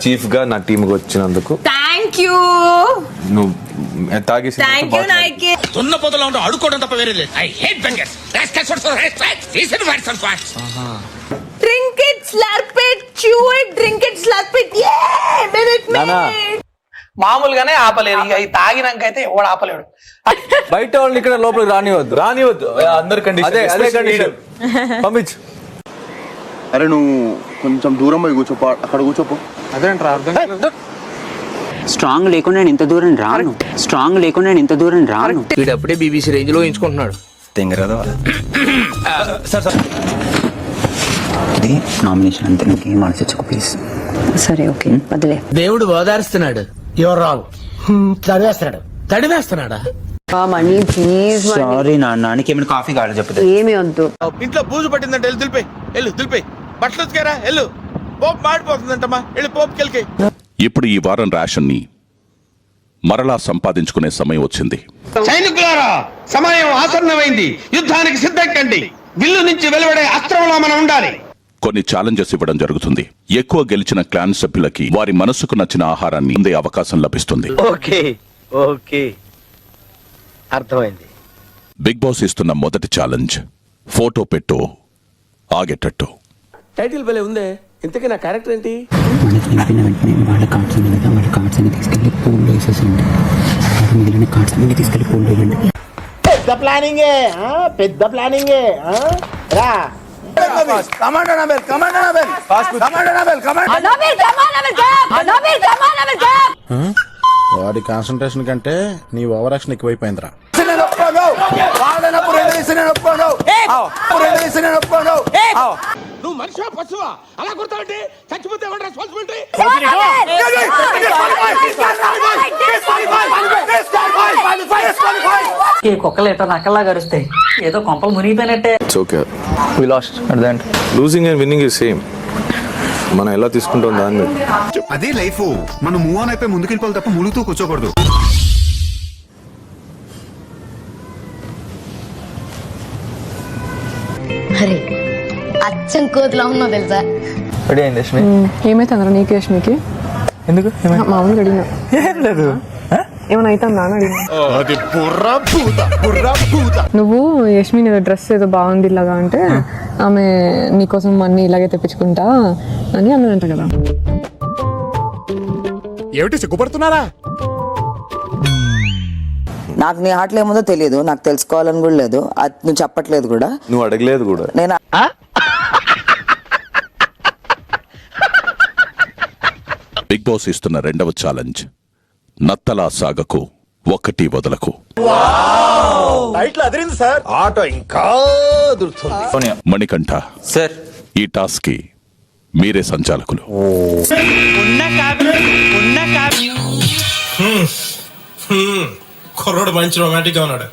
Chief గా నా team కి వచ్చినందుకు థ్యాంక్ యూ. నువ్వు తాగేసి తున్న పొదలో ఉంటూ అడుకోవడం తప్ప వేరే లేదు. I hate bangers. Drink it, Slurrp it, chew it, drink it, slurp it. Yeah, minute me. మామూలుగానే ఆపలేరు, ఇక ఈ తాగినాక అయితే ఎవడు ఆపలేడు. బయట వాళ్ళని ఇక్కడ లోపలికి రానివద్దు అందరు కండిషన్ పంపించు. అరే నువ్వు కొంచెం దూరం పోయి కూర్చోపో, అక్కడ కూర్చోపో. అదేంట్రా అర్థం. స్ట్రాంగ్ లేకుండా నేను ఇంత దూరం రాను. వీడు అప్పుడే బీబీసీ రేంజ్ లో ఎంచుకుంటున్నాడు. నామినేషన్ అంతే, నాకు ఏం ఆలోచించకు ప్లీజ్. సరే ఓకే వదిలే. దేవుడు ఓదారుస్తున్నాడు. Your wrong. తడివేస్తున్నాడా? Money please. సారీ నాన్నకి ఏమైనా కాఫీ కావాలి చెప్పదు. ఏమి వద్దు. ఇంట్లో బూజు పట్టిందంటే దులిపే బట్టలు ఉతికారా వెళ్ళు. పోపు మాడిపోతుందంటమ్మా, వెళ్ళి పోపుకి వెళ్ళి. ఇప్పుడు ఈ వారం రేషన్ ని మరలా సంపాదించుకునే సమయం వచ్చింది. సైనికులారా, సమయం ఆసన్నమైంది. యుద్ధానికి సిద్ధం కండి. విల్లు నుంచి వెలువడే అస్త్రంలో మనం ఉండాలి. కొన్ని ఛాలెంజెస్ ఇవ్వడం జరుగుతుంది. ఎక్కువ గెలిచిన క్లాన్ సభ్యులకి వారి మనసుకు నచ్చిన ఆహారాన్ని అందే అవకాశం లభిస్తుంది. ఓకే అర్థమైంది. బిగ్ బాస్ ఇస్తున్న మొదటి ఛాలెంజ్ ఫోటో పెట్టు ఆగేటట్టు. టైటిల్ భలే ఉందే. ఇంతకీ నా క్యారెక్టర్ ఏంటి? మనకి నింపిన వెంటనే వాళ్ళ కార్డ్స్ అన్ని తీసుకెళ్ళి పూల్లో వేసేసండి. మిగిలిన కార్డ్స్ అన్ని తీసుకెళ్ళి పూల్లో వేయండి. పెద్ద ప్లానింగే రా. వాడి కాన్సంట్రేషన్ కంటే నీ ఓవర్ యాక్షన్ ఎక్కువైపోయిందిరా. నువ్వు మనిషివా పశువా? అలా కొడతావంటే చచ్చిపోతే ఎవరు రెస్పాన్సిబిలిటీ? ఈ కుక్కలు ఎటో నక్కల్లా గరుస్తాయి. ఏదో కొంపలు మునిగిపోయినట్టే. It's okay, we lost at the end. Losing and winning is same. మనం ఎలా తీసుకుంటాం దాన్ని. అదే లైఫ్. మనం మూవ్ ఆన్ అయిపోయి ముందుకెళ్ళిపోవాలి తప్ప ములుగుతూ కూర్చోకూడదు. అరే అచ్చం కోతిలా ఉన్నావు తెలుసా. ఏమైతుందిరా నీకు యష్మికి? ఎందుకు మామూలుగా అడిగినా. ఏం లేదు, ఏమైనా అవుతుందా అని అడిగినా. నువ్వు యష్మి డ్రెస్ ఏదో బాగుంది ఇలాగా అంటే ఆమె నీకోసం అన్ని ఇలాగే తెప్పించుకుంటా అని అన్నదంట కదా. ఏమిటి సిగ్గుపడుతున్నారా? నాకు నీ హార్ట్లో ఏముందో తెలియదు, నాకు తెలుసుకోవాలని కూడా లేదు. అది నువ్వు చెప్పట్లేదు కూడా, నువ్వు అడగలేదు కూడా. నేను బిగ్ బాస్ ఇస్తున్న రెండవ ఛాలెంజ్ నత్తలా సాగకు, ఒక్కటి వదలకు. ఆటో ఇంకా మణికంఠ సార్, ఈ టాస్క్ కి మీరే సంచాలకులు. కుర్రోడు మంచి రొమాంటిక్ గా ఉన్నాడు.